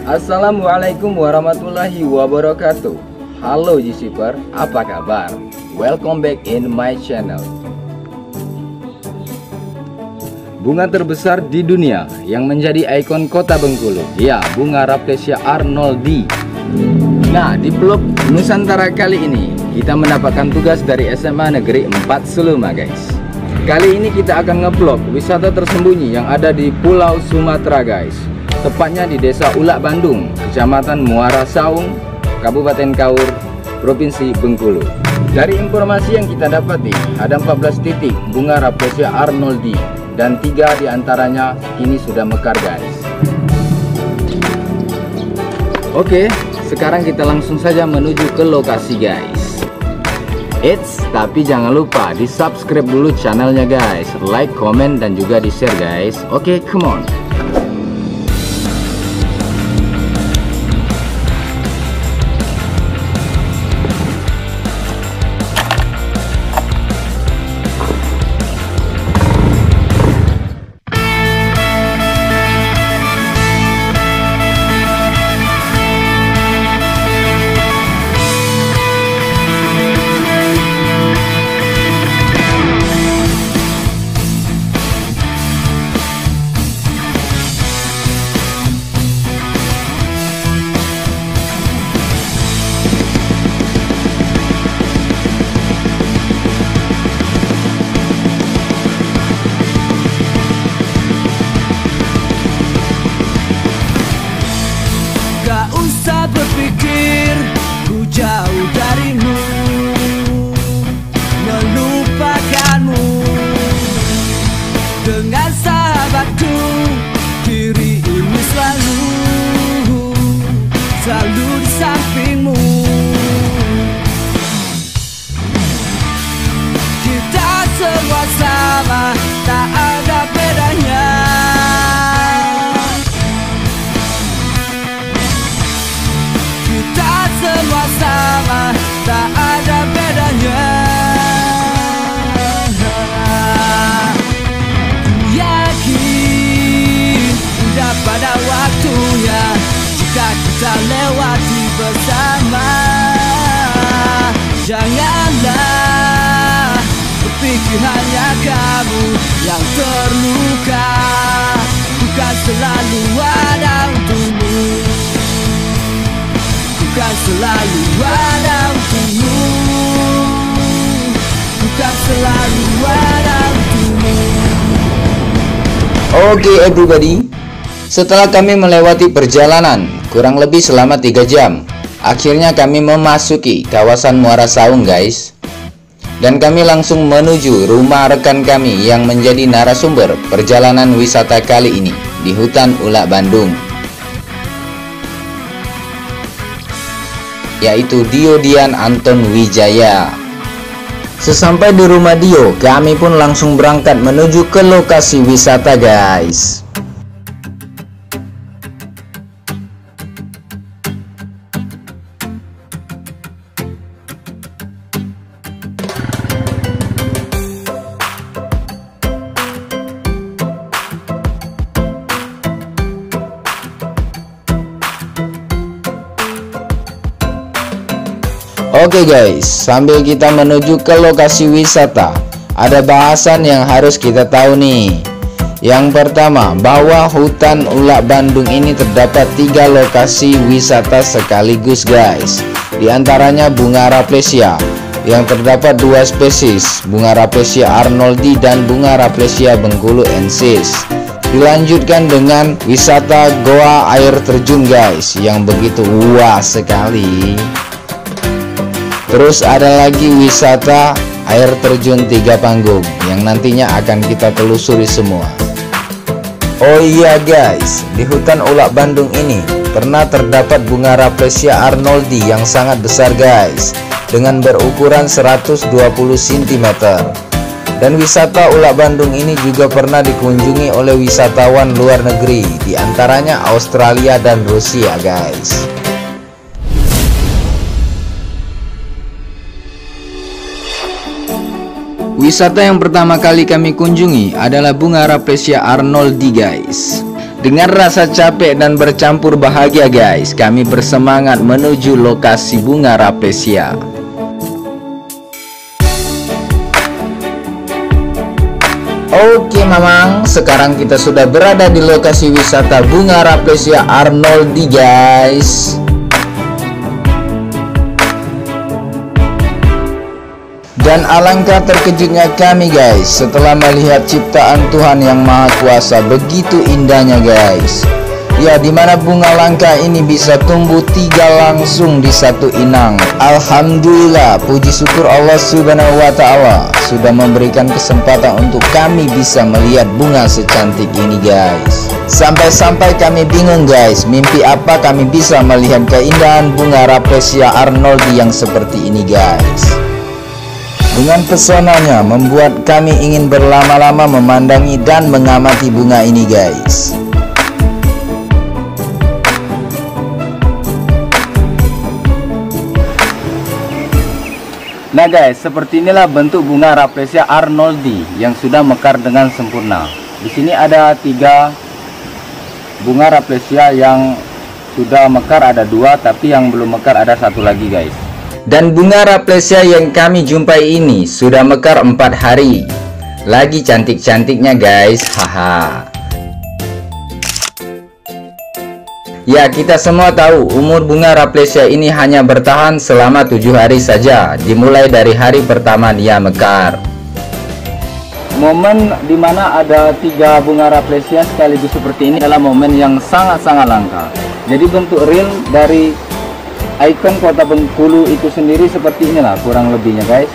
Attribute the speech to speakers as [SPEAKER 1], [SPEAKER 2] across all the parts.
[SPEAKER 1] Assalamualaikum warahmatullahi wabarakatuh. Halo G-Shipper, apa kabar? Welcome back in my channel. Bunga terbesar di dunia yang menjadi ikon kota Bengkulu, ya, bunga Rafflesia arnoldii. Nah, di vlog Nusantara kali ini kita mendapatkan tugas dari SMA Negeri 4 Seluma, guys. Kali ini kita akan ngevlog wisata tersembunyi yang ada di Pulau Sumatera, guys. Tepatnya di Desa Ulak Bandung, Kecamatan Muara Saung, Kabupaten Kaur, Provinsi Bengkulu. Dari informasi yang kita dapati, ada 14 titik bunga Rafflesia arnoldii dan 3 diantaranya kini sudah mekar, guys. Oke, sekarang kita langsung saja menuju ke lokasi, guys. Eits, tapi jangan lupa di subscribe dulu channelnya, guys. Like, comment, dan juga di share, guys. Oke, come on.
[SPEAKER 2] Gak usah berpikir ku jauh darimu, melupakanmu. Dengan sahabatku diri ini selalu di sampingmu. Kita semua sama, tak ada bedanya. Semua sama, tak ada bedanya. Yakin udah pada waktunya jika kita lewati bersama. Janganlah berpikir hanya kamu yang terluka, bukan selalu ada untukmu. Bukan selalu ada untukmu, bukan selalu ada untukmu.
[SPEAKER 1] Oke, everybody, setelah kami melewati perjalanan kurang lebih selama 3 jam, akhirnya kami memasuki kawasan Muara Saung, guys. Dan kami langsung menuju rumah rekan kami yang menjadi narasumber perjalanan wisata kali ini di hutan Ulak Bandung, yaitu Dio Dian Anton Wijaya. Sesampai di rumah Dio, kami pun langsung berangkat menuju ke lokasi wisata, guys. Oke guys, sambil kita menuju ke lokasi wisata, ada bahasan yang harus kita tahu nih. Yang pertama, bahwa hutan Ulak Bandung ini terdapat 3 lokasi wisata sekaligus, guys. Di antaranya bunga Rafflesia yang terdapat 2 spesies, bunga Rafflesia arnoldii dan bunga Rafflesia bengkuluensis. Dilanjutkan dengan wisata goa air terjun, guys, yang begitu wah sekali. Terus ada lagi wisata air terjun 3 panggung yang nantinya akan kita telusuri semua. Oh iya guys, di hutan Ulak Bandung ini pernah terdapat bunga Rafflesia arnoldii yang sangat besar, guys, dengan berukuran 120 cm. Dan wisata Ulak Bandung ini juga pernah dikunjungi oleh wisatawan luar negeri, di antaranya Australia dan Rusia, guys. Wisata yang pertama kali kami kunjungi adalah bunga Rafflesia arnoldii, guys. Dengan rasa capek dan bercampur bahagia guys, kami bersemangat menuju lokasi bunga Rafflesia. Oke Mamang, sekarang kita sudah berada di lokasi wisata bunga Rafflesia Arnoldi guys. Dan alangkah terkejutnya kami guys setelah melihat ciptaan Tuhan yang Maha Kuasa begitu indahnya guys. Ya, dimana bunga langka ini bisa tumbuh 3 langsung di satu inang. Alhamdulillah, puji syukur Allah Subhanahu wa Ta'ala sudah memberikan kesempatan untuk kami bisa melihat bunga secantik ini guys. Sampai-sampai kami bingung guys, mimpi apa kami bisa melihat keindahan bunga Rafflesia Arnoldi yang seperti ini guys. Dengan pesonanya membuat kami ingin berlama-lama memandangi dan mengamati bunga ini guys. Nah guys, seperti inilah bentuk bunga Rafflesia Arnoldi yang sudah mekar dengan sempurna. Di sini ada 3 bunga Rafflesia yang sudah mekar, ada 2, tapi yang belum mekar ada 1 lagi guys. Dan bunga Rafflesia yang kami jumpai ini sudah mekar 4 hari. Lagi cantik-cantiknya guys, haha. Ya, kita semua tahu umur bunga Rafflesia ini hanya bertahan selama 7 hari saja, dimulai dari hari pertama dia mekar. Momen dimana ada 3 bunga Rafflesia sekaligus seperti ini adalah momen yang sangat-sangat langka. Jadi bentuk real dari ikon kota Bengkulu itu sendiri seperti inilah kurang lebihnya guys.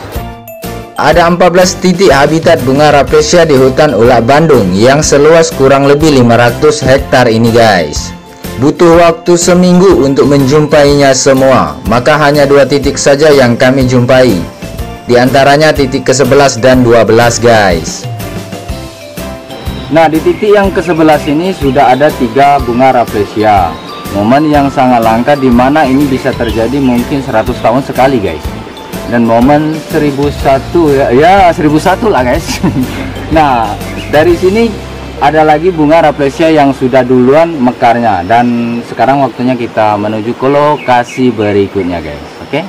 [SPEAKER 1] Ada 14 titik habitat bunga Rafflesia di hutan Ulak Bandung yang seluas kurang lebih 500 hektar ini guys. Butuh waktu seminggu untuk menjumpainya semua, maka hanya 2 titik saja yang kami jumpai. Di antaranya titik ke-11 dan 12 guys. Nah, di titik yang ke-11 ini sudah ada 3 bunga Rafflesia. Momen yang sangat langka dimana ini bisa terjadi mungkin 100 tahun sekali guys. Dan momen 1001 ya 1001 lah guys. Nah, dari sini ada lagi bunga Rafflesia yang sudah duluan mekarnya. Dan sekarang waktunya kita menuju ke lokasi berikutnya guys. Oke?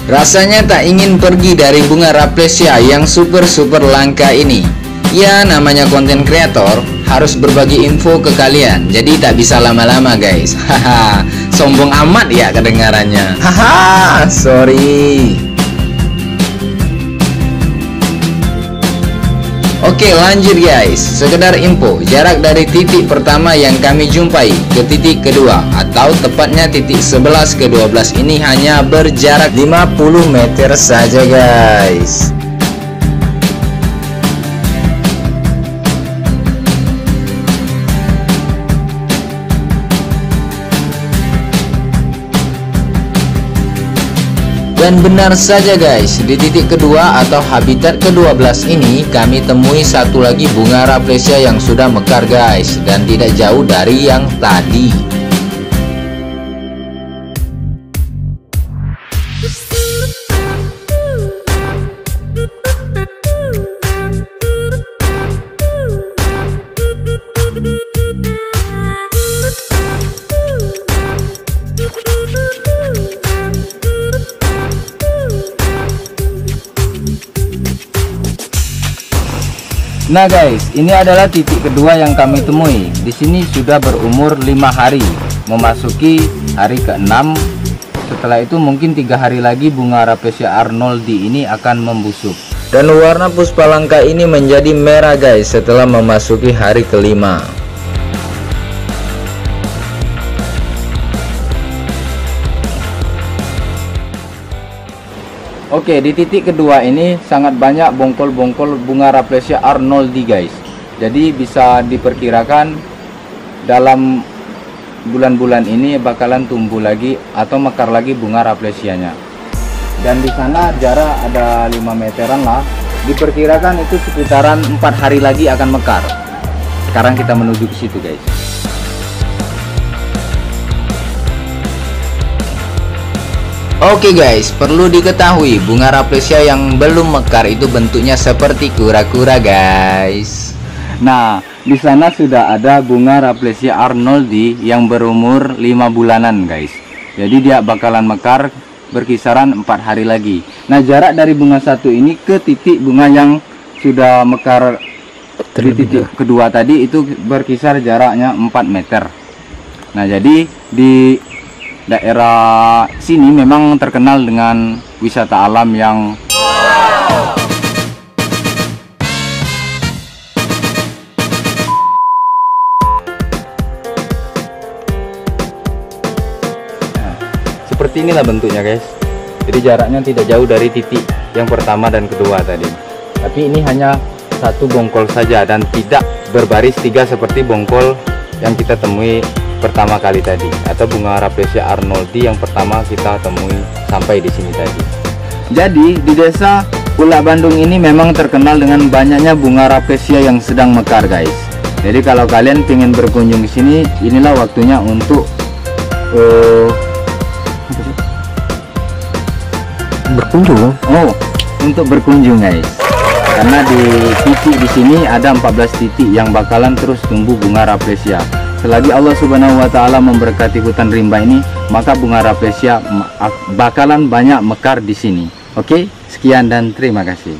[SPEAKER 1] Rasanya tak ingin pergi dari bunga Rafflesia yang super langka ini. Ya, namanya konten kreator harus berbagi info ke kalian, jadi tak bisa lama-lama guys. Haha, sombong amat ya kedengarannya. Haha, sorry. Oke, lanjut guys. Sekedar info, jarak dari titik pertama yang kami jumpai ke titik kedua atau tepatnya titik 11 ke 12 ini hanya berjarak 50 meter saja guys. Dan benar saja guys, di titik kedua atau habitat ke-12 ini kami temui satu lagi bunga Rafflesia yang sudah mekar guys, dan tidak jauh dari yang tadi. Nah guys, ini adalah titik kedua yang kami temui. Di sini sudah berumur 5 hari, memasuki hari ke-6. Setelah itu mungkin 3 hari lagi bunga Rafflesia Arnoldi ini akan membusuk. Dan warna puspa langka ini menjadi merah guys setelah memasuki hari ke-5. Oke, di titik kedua ini sangat banyak bongkol-bongkol bunga Rafflesia Arnoldi guys. Jadi bisa diperkirakan dalam bulan-bulan ini bakalan tumbuh lagi atau mekar lagi bunga Rafflesianya. Dan di sana jarak ada 5 meteran lah. Diperkirakan itu sekitaran 4 hari lagi akan mekar. Sekarang kita menuju ke situ guys. Oke guys, perlu diketahui bunga Rafflesia yang belum mekar itu bentuknya seperti kura-kura guys. Nah, di sana sudah ada bunga Rafflesia arnoldi yang berumur 5 bulanan guys. Jadi dia bakalan mekar berkisaran 4 hari lagi. Nah, jarak dari bunga satu ini ke titik bunga yang sudah mekar di titik kedua tadi itu berkisar jaraknya 4 meter. Nah, jadi di daerah sini memang terkenal dengan wisata alam yang seperti inilah bentuknya guys. Jadi jaraknya tidak jauh dari titik yang pertama dan kedua tadi. Tapi ini hanya satu bongkol saja dan tidak berbaris 3 seperti bongkol yang kita temui pertama kali tadi, atau bunga Rafflesia arnoldi yang pertama kita temui sampai di sini tadi. Jadi di desa Ulak Bandung ini memang terkenal dengan banyaknya bunga Rafflesia yang sedang mekar guys. Jadi kalau kalian ingin berkunjung ke sini, inilah waktunya untuk berkunjung. Untuk berkunjung guys. Karena di titik di sini ada 14 titik yang bakalan terus tumbuh bunga Rafflesia. Selagi Allah Subhanahu wa Ta'ala memberkati hutan rimba ini, maka bunga Rafflesia bakalan banyak mekar di sini. Oke, sekian dan terima kasih.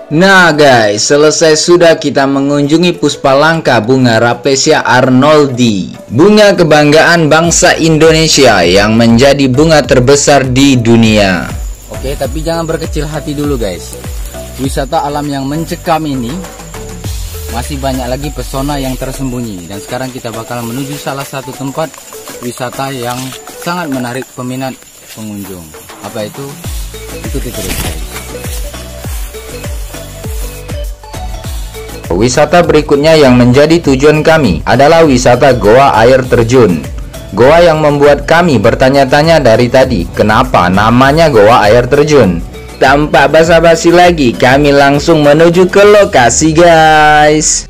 [SPEAKER 1] Nah guys, selesai sudah kita mengunjungi Puspalangka bunga Rafflesia arnoldi, bunga kebanggaan bangsa Indonesia yang menjadi bunga terbesar di dunia. Oke, tapi jangan berkecil hati dulu guys. Wisata alam yang mencekam ini masih banyak lagi pesona yang tersembunyi, dan sekarang kita bakal menuju salah satu tempat wisata yang sangat menarik peminat pengunjung. Apa itu? Ikuti terus guys. Wisata berikutnya yang menjadi tujuan kami adalah wisata Goa Air Terjun. Goa yang membuat kami bertanya-tanya dari tadi, kenapa namanya Goa Air Terjun? Tanpa basa-basi lagi, kami langsung menuju ke lokasi guys.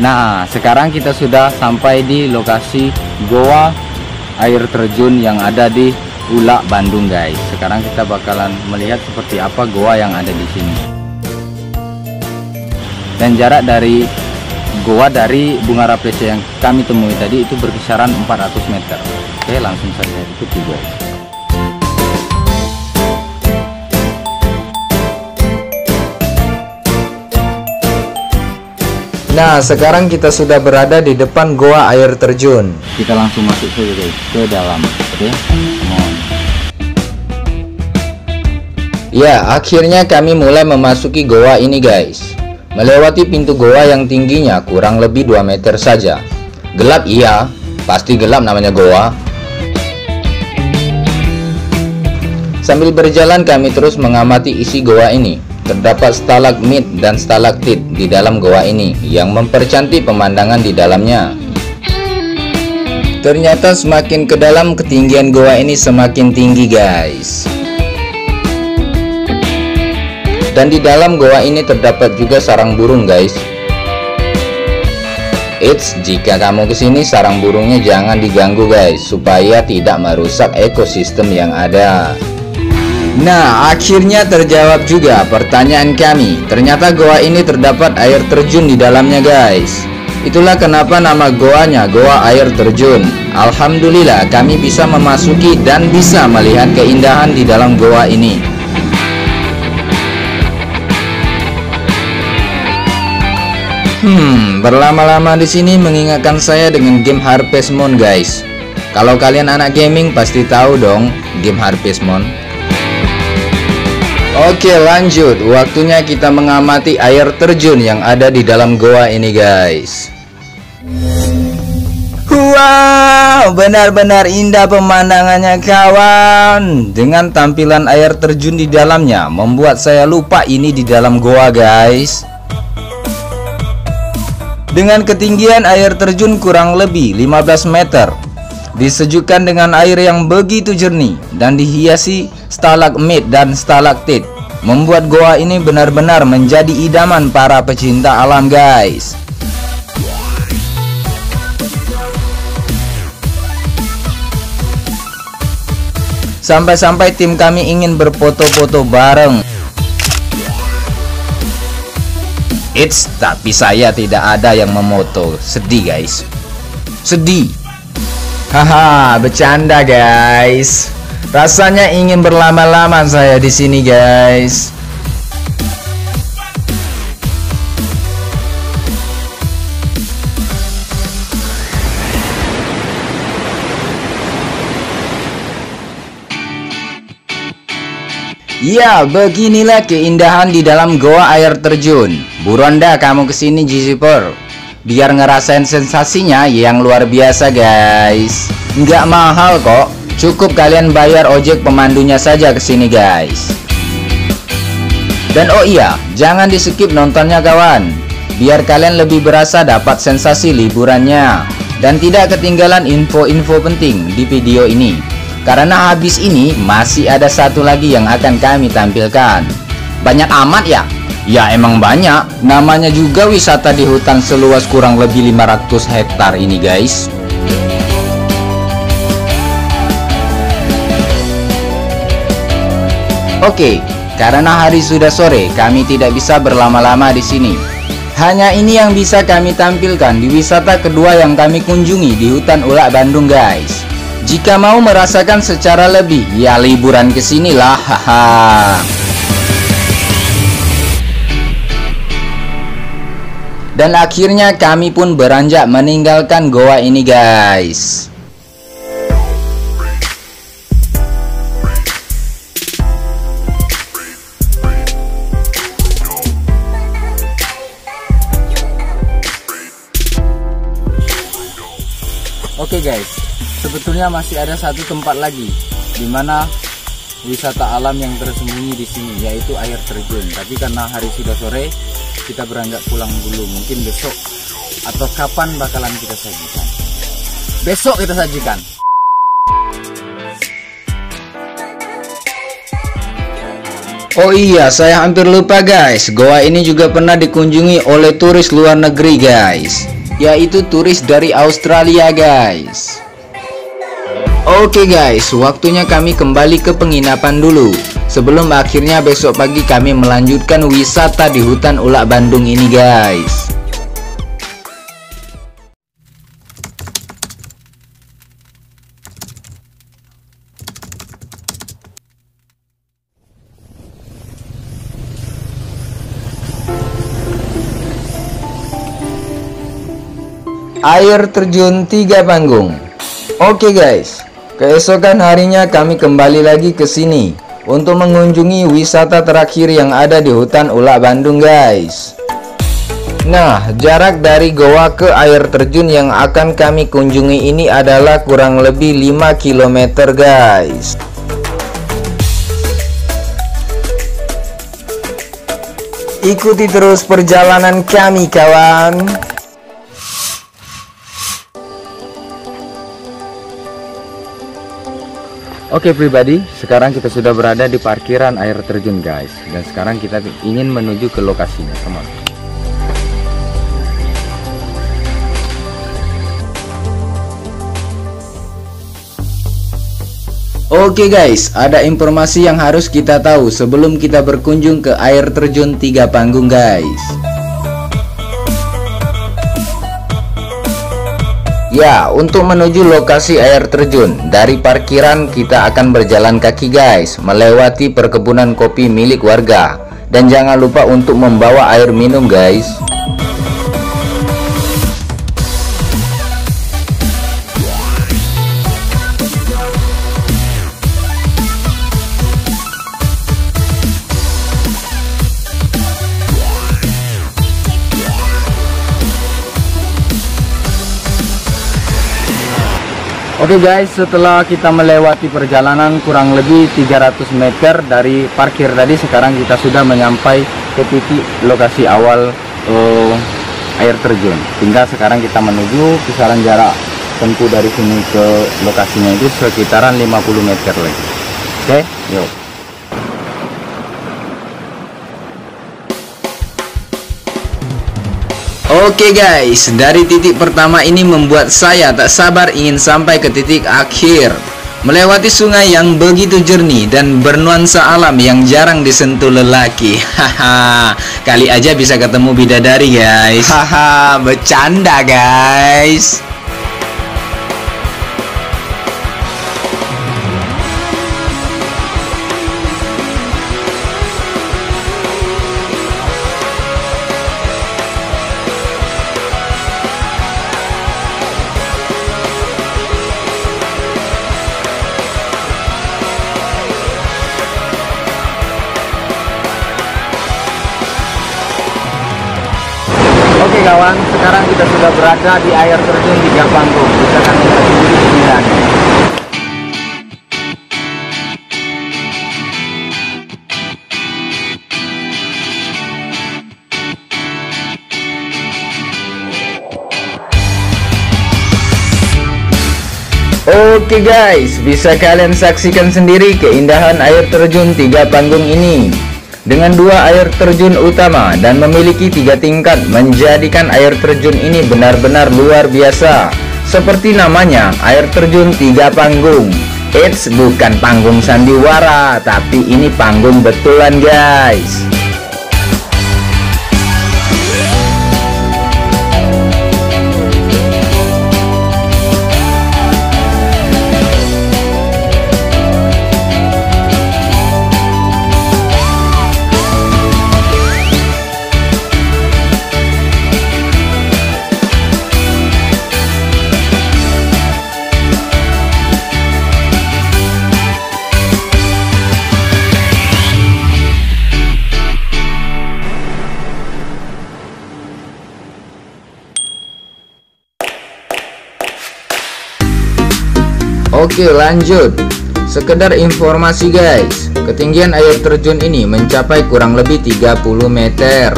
[SPEAKER 1] Nah, sekarang kita sudah sampai di lokasi Goa Air Terjun yang ada di Ulak Bandung guys. Sekarang kita bakalan melihat seperti apa goa yang ada di sini. Dan jarak dari goa dari bunga Rafflesia yang kami temui tadi itu berkisaran 400 meter. Oke, langsung saja ikuti guys. Nah, sekarang kita sudah berada di depan goa air terjun. Kita langsung masuk saja guys ke dalam. Oke, ya, akhirnya kami mulai memasuki goa ini guys. Melewati pintu goa yang tingginya kurang lebih 2 meter saja. Gelap iya, pasti gelap namanya goa. Sambil berjalan kami terus mengamati isi goa ini. Terdapat stalagmit dan stalaktit di dalam goa ini yang mempercantik pemandangan di dalamnya. Ternyata semakin ke dalam ketinggian goa ini semakin tinggi guys. Dan di dalam goa ini terdapat juga sarang burung guys. Eits, jika kamu kesini sarang burungnya jangan diganggu guys, supaya tidak merusak ekosistem yang ada. Nah, akhirnya terjawab juga pertanyaan kami. Ternyata goa ini terdapat air terjun di dalamnya guys. Itulah kenapa nama goanya Goa Air Terjun. Alhamdulillah kami bisa memasuki dan bisa melihat keindahan di dalam goa ini. Berlama-lama di sini mengingatkan saya dengan game Harvest Moon guys. Kalau kalian anak gaming pasti tahu dong game Harvest Moon. Oke, lanjut. Waktunya kita mengamati air terjun yang ada di dalam goa ini guys. Wow, benar-benar indah pemandangannya kawan. Dengan tampilan air terjun di dalamnya membuat saya lupa ini di dalam goa guys. Dengan ketinggian air terjun kurang lebih 15 meter, disejukkan dengan air yang begitu jernih dan dihiasi stalagmit dan stalaktit, membuat goa ini benar-benar menjadi idaman para pecinta alam guys. Sampai-sampai tim kami ingin berfoto-foto bareng. Tapi saya tidak ada yang memoto. Sedih guys, sedih. Haha, bercanda guys. Rasanya ingin berlama-lama saya di sini guys. Ya, beginilah keindahan di dalam goa air terjun. Buruan dah kamu kesini Jizipur, biar ngerasain sensasinya yang luar biasa guys. Nggak mahal kok, cukup kalian bayar ojek pemandunya saja kesini guys. Dan oh iya, jangan di skip nontonnya kawan, biar kalian lebih berasa dapat sensasi liburannya. Dan tidak ketinggalan info-info penting di video ini, karena habis ini masih ada satu lagi yang akan kami tampilkan. Banyak amat ya? Ya emang banyak, namanya juga wisata di hutan seluas kurang lebih 500 hektar ini guys. Oke, karena hari sudah sore, kami tidak bisa berlama-lama di sini. Hanya ini yang bisa kami tampilkan di wisata kedua yang kami kunjungi di hutan Ulak Bandung guys. Jika mau merasakan secara lebih, ya liburan kesinilah, haha. Dan akhirnya kami pun beranjak meninggalkan goa ini guys. Oke guys, sebetulnya masih ada satu tempat lagi di mana wisata alam yang tersembunyi di sini, yaitu air terjun. Tapi karena hari sudah sore, kita beranjak pulang dulu. Mungkin besok atau kapan bakalan kita sajikan. Besok kita sajikan. Oh iya, saya hampir lupa guys. Goa ini juga pernah dikunjungi oleh turis luar negeri guys, yaitu turis dari Australia guys. Oke guys, waktunya kami kembali ke penginapan dulu, sebelum akhirnya besok pagi kami melanjutkan wisata di hutan Ulak Bandung ini guys. Air terjun 3 Panggung. Oke guys, keesokan harinya kami kembali lagi ke sini untuk mengunjungi wisata terakhir yang ada di hutan Ulak Bandung guys. Nah, jarak dari goa ke air terjun yang akan kami kunjungi ini adalah kurang lebih 5 km guys. Ikuti terus perjalanan kami kawan. Oke pribadi, sekarang kita sudah berada di parkiran air terjun guys. Dan sekarang kita ingin menuju ke lokasinya, teman. Oke guys, ada informasi yang harus kita tahu sebelum kita berkunjung ke air terjun 3 Panggung guys. Ya, untuk menuju lokasi air terjun, dari parkiran kita akan berjalan kaki guys, melewati perkebunan kopi milik warga. Dan jangan lupa untuk membawa air minum guys. Oke guys, setelah kita melewati perjalanan kurang lebih 300 meter dari parkir tadi, sekarang kita sudah menyampai ke titik lokasi awal air terjun. Tinggal sekarang kita menuju, kisaran jarak tempuh dari sini ke lokasinya itu sekitaran 50 meter lagi. Oke, yuk. Oke guys, dari titik pertama ini membuat saya tak sabar ingin sampai ke titik akhir. melewati sungai yang begitu jernih dan bernuansa alam yang jarang disentuh lelaki. Haha, kali aja bisa ketemu bidadari guys. Haha, bercanda guys. Oke kawan, sekarang kita sudah berada di air terjun Tiga Panggung. Kita akan lihat sendiri keindahannya. Oke guys, bisa kalian saksikan sendiri keindahan air terjun Tiga Panggung ini. Dengan 2 air terjun utama dan memiliki 3 tingkat, menjadikan air terjun ini benar-benar luar biasa. Seperti namanya, air terjun Tiga Panggung. Eits, bukan panggung sandiwara, tapi ini panggung betulan guys. Oke lanjut, sekedar informasi guys, ketinggian air terjun ini mencapai kurang lebih 30 meter.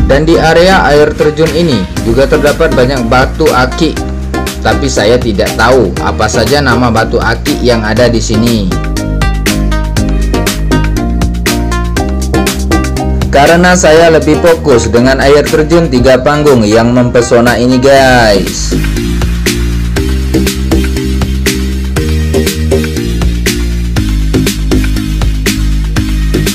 [SPEAKER 1] Dan di area air terjun ini juga terdapat banyak batu akik, tapi saya tidak tahu apa saja nama batu akik yang ada di sini. Karena saya lebih fokus dengan air terjun Tiga Panggung yang mempesona ini guys.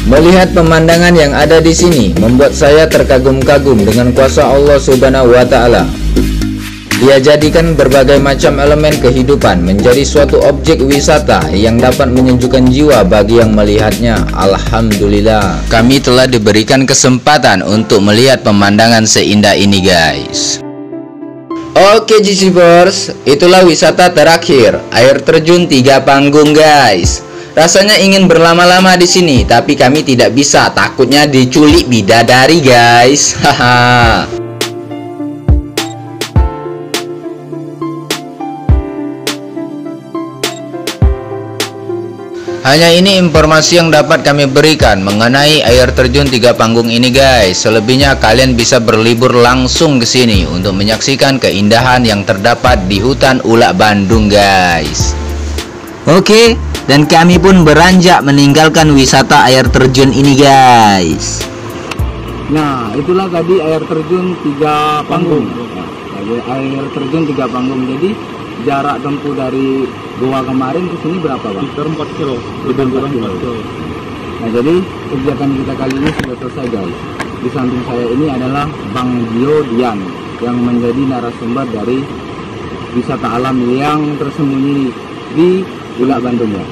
[SPEAKER 1] Melihat pemandangan yang ada di sini membuat saya terkagum-kagum dengan kuasa Allah Subhanahu wa Ta'ala. Dia jadikan berbagai macam elemen kehidupan menjadi suatu objek wisata yang dapat menyejukkan jiwa bagi yang melihatnya. Alhamdulillah, kami telah diberikan kesempatan untuk melihat pemandangan seindah ini guys. Oke GCverse, itulah wisata terakhir, air terjun Tiga Panggung guys. Rasanya ingin berlama-lama di sini, tapi kami tidak bisa, takutnya diculik bidadari guys. Haha. Hanya ini informasi yang dapat kami berikan mengenai air terjun Tiga Panggung ini guys. Selebihnya kalian bisa berlibur langsung ke sini untuk menyaksikan keindahan yang terdapat di hutan Ulak Bandung guys. Oke, dan kami pun beranjak meninggalkan wisata air terjun ini guys. Nah, itulah tadi air terjun Tiga Panggung. Air terjun Tiga Panggung. Jadi jarak tempuh dari Goa kemarin ke sini berapa bang? Sekitar 4 kilo. Nah jadi kegiatan kita kali ini sudah selesai guys. Di samping saya ini adalah Bang Dio Dian yang menjadi narasumber dari wisata alam yang tersembunyi di Ulak Bandung ya.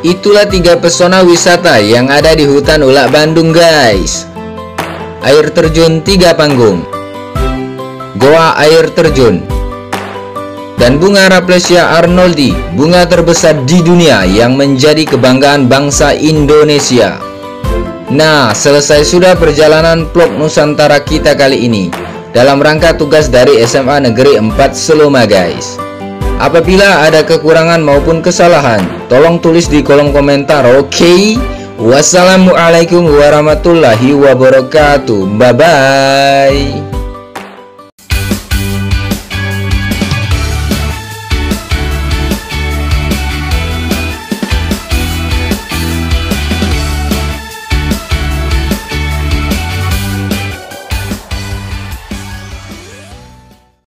[SPEAKER 1] Itulah 3 pesona wisata yang ada di hutan Ulak Bandung guys. Air terjun Tiga Panggung, Goa air terjun, dan bunga Rafflesia arnoldi, bunga terbesar di dunia yang menjadi kebanggaan bangsa Indonesia. Nah, selesai sudah perjalanan vlog Nusantara kita kali ini dalam rangka tugas dari SMA Negeri 4 Seloma guys. Apabila ada kekurangan maupun kesalahan, tolong tulis di kolom komentar, oke? Wassalamualaikum warahmatullahi wabarakatuh. Bye bye.